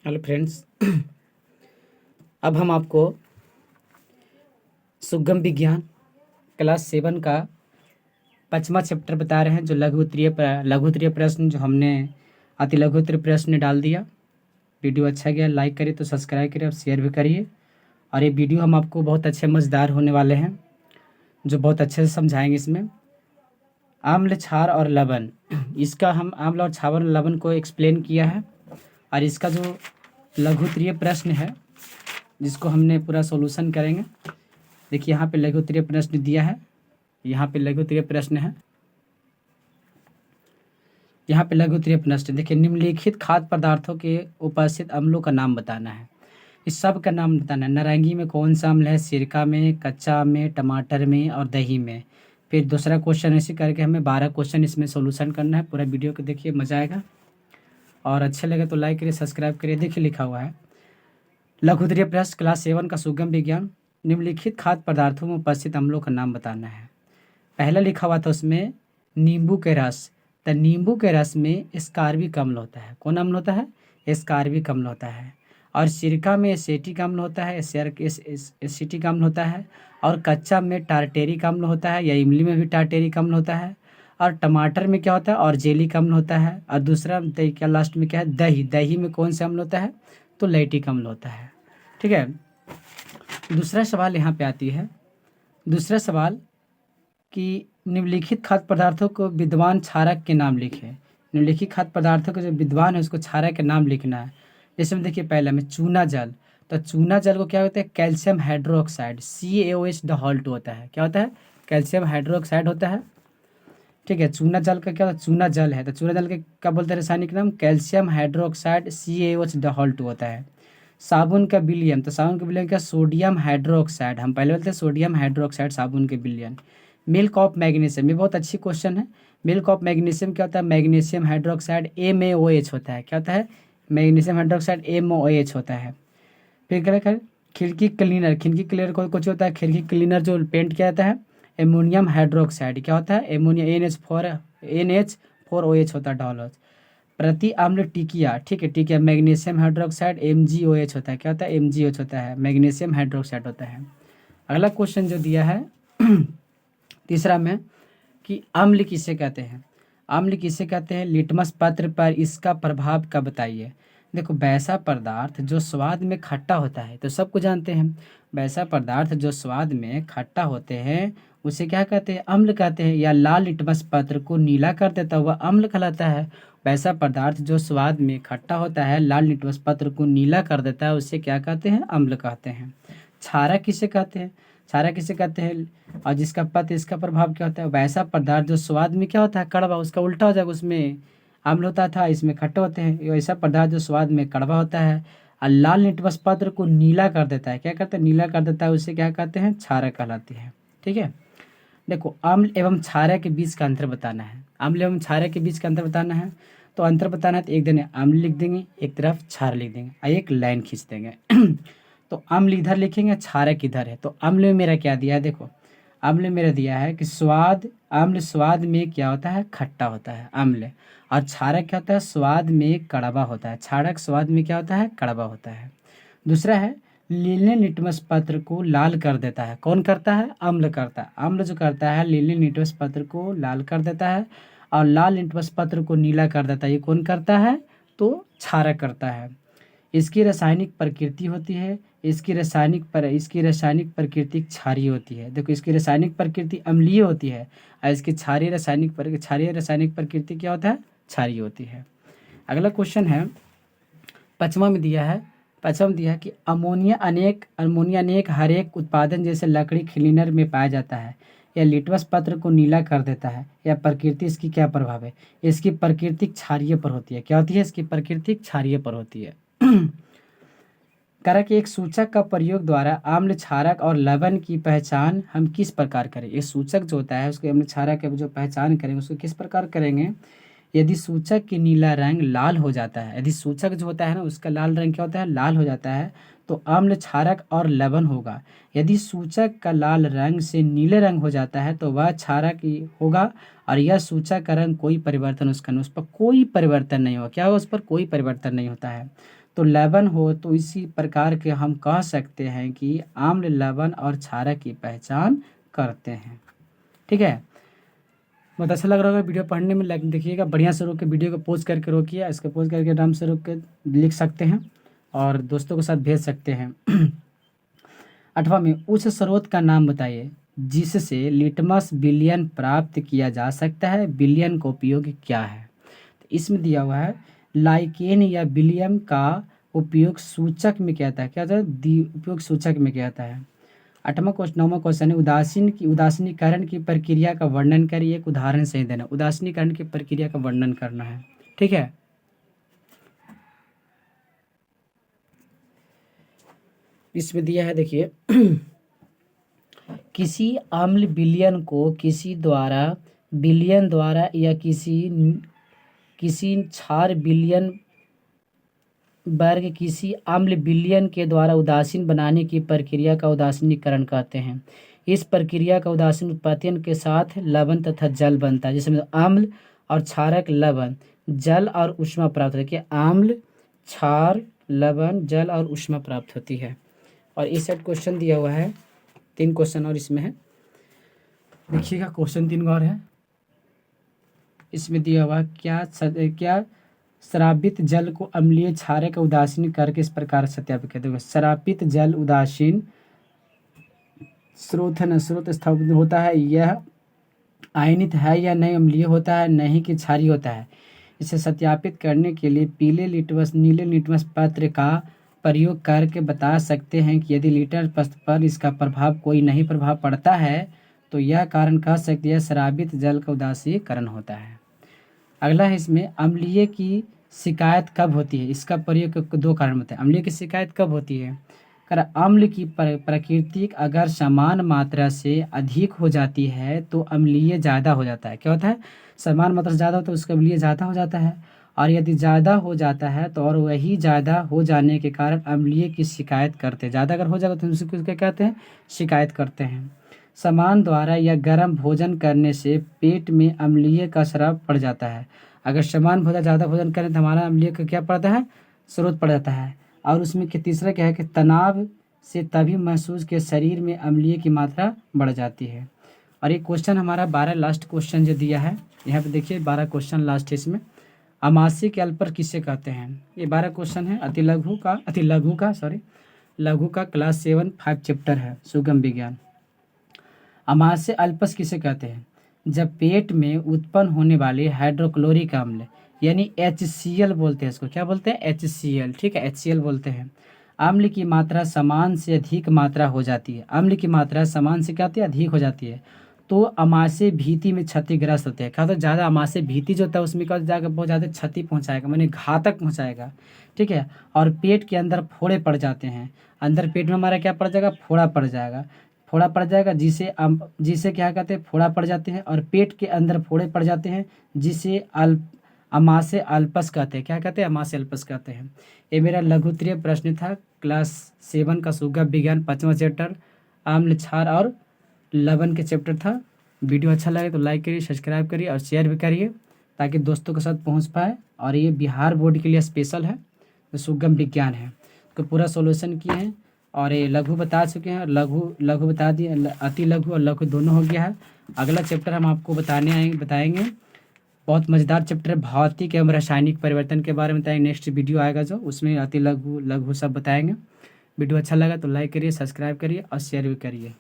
Hello friends. अब हम आपको सुगम विज्ञान क्लास 7 का 5वां चैप्टर बता रहे हैं, जो लघु उत्तरीय प्रश्न जो हमने अति लघु उत्तरीय प्रश्न डाल दिया। वीडियो अच्छा गया लाइक करिए, तो सब्सक्राइब करिए और शेयर भी करिए। और ये वीडियो हम आपको बहुत अच्छे मज़ेदार होने वाले हैं, जो बहुत अच्छे से समझाएंगे। इसमें आम्ल, क्षार और लवण, इसका हम आम्ल और क्षार और लवण को एक्सप्लेन किया है। और इसका जो लघु उत्तरीय प्रश्न है, जिसको हमने पूरा सॉल्यूशन करेंगे। देखिए यहाँ पे लघु उत्तरीय प्रश्न दिया है, यहाँ पे लघु उत्तरीय प्रश्न है, यहाँ पे लघु उत्तरीय प्रश्न देखिए। निम्नलिखित खाद्य पदार्थों के उपस्थित अम्लों का नाम बताना है। इस सब का नाम बताना है। नारंगी में कौन सा अम्ल है? सिरका में, कच्चा आम में, टमाटर में और दही में। फिर दूसरा क्वेश्चन ऐसे करके हमें 12 क्वेश्चन इसमें सॉल्यूशन करना है। पूरा वीडियो को देखिए, मज़ा आएगा। और अच्छे लगे तो लाइक करिए, सब्सक्राइब करिए। देखिए लिखा हुआ है लघु उत्तरीय प्रश्न क्लास 7 का सुगम विज्ञान, निम्नलिखित खाद्य पदार्थों में उपस्थित अम्लों का नाम बताना है। पहला लिखा हुआ था उसमें नींबू के रस। तो नींबू के रस में स्कार्बिक अम्ल होता है। कौन अम्ल होता है? स्कार्बिक अम्ल होता है। और सिरका में एसिटिक अम्ल होता है, एसिटिक अम्ल होता है। और कच्चा में टार्टेरिक अम्ल होता है, या इमली में भी टार्टेरिक अम्ल होता है। और टमाटर में क्या होता है? और जेलिक अम्ल होता है। और दूसरा क्या लास्ट में क्या है? दही। दही में कौन सा अम्ल होता है? तो लैक्टिक अम्ल होता है। ठीक है। दूसरा सवाल यहाँ पे आती है, दूसरा सवाल कि निम्नलिखित खाद्य पदार्थों को विद्वान क्षारक के नाम लिखे। निम्नलिखित खाद्य पदार्थों को जो विद्वान है उसको क्षारक के नाम लिखना है। जैसे में देखिए पहले में चूना जल। तो चूना जल को क्या होता है? कैल्शियम हाइड्रोक्साइड, CaOH डॉल्ट होता है। क्या होता है? कैल्शियम हाइड्रोक्साइड होता है। ठीक है। चूना जल का क्या होता है? चूना जल है तो चूना जल के क्या बोलते हैं रासायनिक नाम? कैल्शियम हाइड्रोक्साइड, CaOH डॉल्ट होता है। साबुन का विलयन, तो साबुन का विलयन क्या? Sodium hydroxide. हम पहले बोलते हैं सोडियम हाइड्रोक्साइड साबुन के विलयन। मिल्क ऑफ मैग्नीशियम, ये बहुत अच्छी क्वेश्चन है। मिल्क ऑफ मैग्नीशियम क्या होता है? मैग्नीशियम हाइड्रोक्साइड, MaOH होता है। क्या होता है? मैग्नीशियम हाइड्रोक्साइड, MaOH होता है। फिर क्या है? खिड़की क्लीनर, खिड़की क्लीनर को कुछ होता है? खिड़की क्लीनर जो पेंट किया जाता है, एमोनियम हाइड्रोक्साइड। क्या होता है? एमोनिया, NH4OH होता है डॉलर। प्रति अम्ल टिकिया, ठीक है, टिकिया मैग्नीशियम हाइड्रोक्साइड, MgOH होता है। क्या होता है? MgOH होता है, मैग्नीशियम हाइड्रोक्साइड होता है। अगला क्वेश्चन जो दिया है तीसरा में, कि अम्ल किसे कहते हैं? अम्ल किसे कहते हैं? लिटमस पत्र पर इसका प्रभाव का बताइए। देखो, वैसा पदार्थ जो स्वाद में खट्टा होता है, तो सबको जानते हैं, वैसा पदार्थ जो स्वाद में खट्टा होते हैं उसे क्या कहते हैं? अम्ल कहते हैं। या लाल लिटमस पत्र को नीला कर देता हुआ अम्ल कहलाता है। वैसा पदार्थ जो स्वाद में खट्टा होता है, लाल लिटमस पत्र को नीला कर देता है, उसे क्या कहते हैं? अम्ल कहते हैं। क्षारक किसे कहते हैं? क्षारक किसे कहते हैं? और जिसका पत्र इसका प्रभाव क्या होता है? वैसा पदार्थ जो स्वाद में क्या होता है? कड़वा, उसका उल्टा हो जाएगा, उसमें अम्ल होता था, इसमें खट्टे होते हैं। ऐसा पदार्थ जो स्वाद में कड़वा होता है और लाल लिटमस पत्र को नीला कर देता है, क्या करता है? नीला कर देता है, उसे क्या कहते हैं? क्षारक कहलाती है। ठीक है। देखो, अम्ल एवं क्षारक के बीच का अंतर बताना है। अम्ल एवं क्षारक के बीच का अंतर बताना है, तो अंतर बताना है तो एक दिन अम्ल लिख देंगे, एक तरफ क्षार लिख देंगे और एक लाइन खींच देंगे। तो अम्ल इधर लिखेंगे, क्षारक इधर है। तो अम्ल में मेरा क्या दिया है? देखो, अम्ल में मेरा दिया है कि अम्ल स्वाद में क्या होता है? खट्टा होता है अम्ल। और क्षारक क्या होता है? स्वाद में कड़वा होता है। क्षारक स्वाद में क्या होता है? कड़वा होता है। दूसरा है, लीलने लिटमस पत्र को लाल कर देता है। कौन करता है? अम्ल करता है। अम्ल जो करता है लीलने लिटमस पत्र को लाल कर देता है और लाल लिटमस पत्र को नीला कर देता है, ये कौन करता है? तो क्षारक करता है। इसकी रासायनिक प्रकृति होती है, इसकी रासायनिक प्रकृति क्षारीय होती है। देखो, इसकी रासायनिक प्रकृति अम्लीय होती है और इसकी क्षारीय रासायनिक प्रकृति क्या होता है? क्षारीय होती है। अगला क्वेश्चन है, पांचवा में दिया है कि अमोनिया अनेक हर एक उत्पादन जैसे लकड़ी क्लीनर में पाया जाता है, या लिटमस पत्र को नीला कर देता है, या प्रकृति इसकी क्या प्रभाव है? इसकी प्रकृति क्षारीय पर होती है। क्या होती है? इसकी प्रकृति क्षारीय पर होती है। कारक एक सूचक का प्रयोग द्वारा अम्ल, क्षारक और लवण की पहचान हम किस प्रकार करें? ये सूचक जो होता है उसको, अम्ल क्षारक की जो पहचान करेंगे उसको किस प्रकार करेंगे? यदि सूचक की नीला रंग लाल हो जाता है, यदि सूचक जो होता है ना उसका लाल रंग क्या होता है? लाल हो जाता है, तो अम्ल, क्षारक और लवण होगा। यदि सूचक का लाल रंग से नीले रंग हो जाता है तो वह क्षारक ही होगा। और यह सूचक का रंग कोई परिवर्तन उस पर कोई परिवर्तन नहीं होगा। क्या होगा? उस पर कोई परिवर्तन नहीं होता है, तो लवण हो, तो इसी प्रकार के हम कह सकते हैं कि आम्ल, लवण और क्षारक की पहचान करते हैं। ठीक है, बहुत अच्छा लग रहा होगा वीडियो पढ़ने में। लाइक देखिएगा, बढ़िया से रोक के वीडियो को पोज करके रोकिए, इसको पोज करके आराम से रोक के लिख सकते हैं और दोस्तों के साथ भेज सकते हैं। 8वां में उस स्रोत का नाम बताइए जिससे लिटमस विलयन प्राप्त किया जा सकता है, विलयन का उपयोग क्या है। तो इसमें दिया हुआ है लाइकेन या विलियम का उपयोग सूचक में क्या आता है, क्या होता है, उपयोग सूचक में क्या आता है। 9वां क्वेश्चन है उदासीनीकरण की प्रक्रिया का वर्णन करिए, एक उदाहरण सही देना। उदासीनीकरण की प्रक्रिया का वर्णन करना है। ठीक है, इसमें दिया है देखिए किसी अम्ल विलयन को विलयन द्वारा या किसी क्षार विलयन वर्ग किसी अम्ल विलयन के द्वारा उदासीन बनाने की प्रक्रिया का उदासीनीकरण कहते हैं। इस प्रक्रिया का उदासीन उत्पादन के साथ लवण तथा जल बनता है, जिसमें अम्ल और क्षारक, लवण, जल और ऊष्मा प्राप्त होती है। आम्ल, क्षार, लवण, जल और ऊष्मा प्राप्त होती है। और इस सेट क्वेश्चन दिया हुआ है 3 क्वेश्चन और इसमें है, देखिएगा क्वेश्चन 3 और है। इसमें दिया हुआ क्या श्रापित जल को अम्लीय क्षारक उदासीन करके इस प्रकार सत्यापित करते हुए। श्रापित जल उदासीन स्रोत स्थापित होता है, यह आयनित है या नहीं, अम्लीय होता है नहीं कि क्षारीय होता है। इसे सत्यापित करने के लिए नीले लिटमस पत्र का प्रयोग करके बता सकते हैं कि यदि लिटमस पत्र पर इसका कोई नहीं प्रभाव पड़ता है तो यह कारण कह सकते हैं श्रापित जल का उदासीकरण होता है। अगला है इसमें अम्लीय की शिकायत कब होती है, इसका प्रयोग 2 कारण होते हैं। अम्लीय की शिकायत कब होती है, अम्ल की प्रकृति अगर समान मात्रा से अधिक हो जाती है तो अम्लीय ज़्यादा हो जाता है। क्या होता है, समान मात्रा से ज़्यादा हो तो उसका अम्लीय ज़्यादा हो जाता है, और यदि ज़्यादा हो जाता है तो और वही ज़्यादा हो जाने के कारण अम्लीय की शिकायत करते हैं। ज़्यादा अगर हो जाएगा तो उसको क्या कहते हैं, शिकायत करते हैं। सामान द्वारा या गर्म भोजन करने से पेट में अम्लीय का स्राव पड़ जाता है। अगर समान भोजन ज़्यादा भोजन करें तो हमारा अम्लीय का क्या पड़ता है, स्रोत पड़ जाता है। और उसमें तीसरा क्या है कि तनाव से तभी महसूस के शरीर में अम्लीय की मात्रा बढ़ जाती है। और ये क्वेश्चन हमारा 12 लास्ट क्वेश्चन जो दिया है यहाँ पे देखिए, 12 क्वेश्चन लास्ट है इसमें। आमाशय अल्पर किसे कहते हैं, ये 12 क्वेश्चन है। लघु का क्लास 7 5 चैप्टर है सुगम विज्ञान। आमाशय अल्पस किसे कहते हैं, जब पेट में उत्पन्न होने वाले हाइड्रोक्लोरिक अम्ल यानी HCl बोलते हैं इसको, क्या बोलते हैं, HCl। ठीक है, HCl बोलते हैं। अम्ल की मात्रा समान से अधिक मात्रा हो जाती है, अम्ल की मात्रा समान से क्या होती है, अधिक हो जाती है, तो आमाशय भीति में क्षतिग्रस्त होते हैं। क्या होता है, ज़्यादा आमाशय भीति जो होता है उसमें क्या जाकर बहुत ज़्यादा क्षति पहुँचाएगा, माने घातक पहुँचाएगा। ठीक है, और पेट के अंदर फोड़े पड़ जाते हैं, अंदर पेट में हमारा क्या पड़ जाएगा, फोड़ा पड़ जाएगा, जिसे क्या कहते हैं, फोड़ा पड़ जाते हैं, और पेट के अंदर फोड़े पड़ जाते हैं जिसे आमाशय अल्पस कहते हैं। क्या कहते हैं, आमाशय अल्पस कहते हैं। ये मेरा लघुत्तरीय प्रश्न था क्लास 7 का सुगम विज्ञान 5वां चैप्टर आम्ल, क्षार और लवण के चैप्टर था। वीडियो अच्छा लगे तो लाइक करिए, सब्सक्राइब करिए और शेयर भी करिए ताकि दोस्तों के साथ पहुंच पाए। और ये बिहार बोर्ड के लिए स्पेशल है, तो सुगम विज्ञान है, तो पूरा सॉल्यूशन किए हैं। और ये लघु बता चुके हैं, लघु बता दिए, अति लघु और लघु दोनों हो गया है। अगला चैप्टर हम आपको बताएंगे, बहुत मज़ेदार चैप्टर है, भौतिक एवं रासायनिक परिवर्तन के बारे में बताएंगे। नेक्स्ट वीडियो आएगा जो, उसमें अति लघु सब बताएंगे। वीडियो अच्छा लगा तो लाइक करिए, सब्सक्राइब करिए और शेयर भी करिए।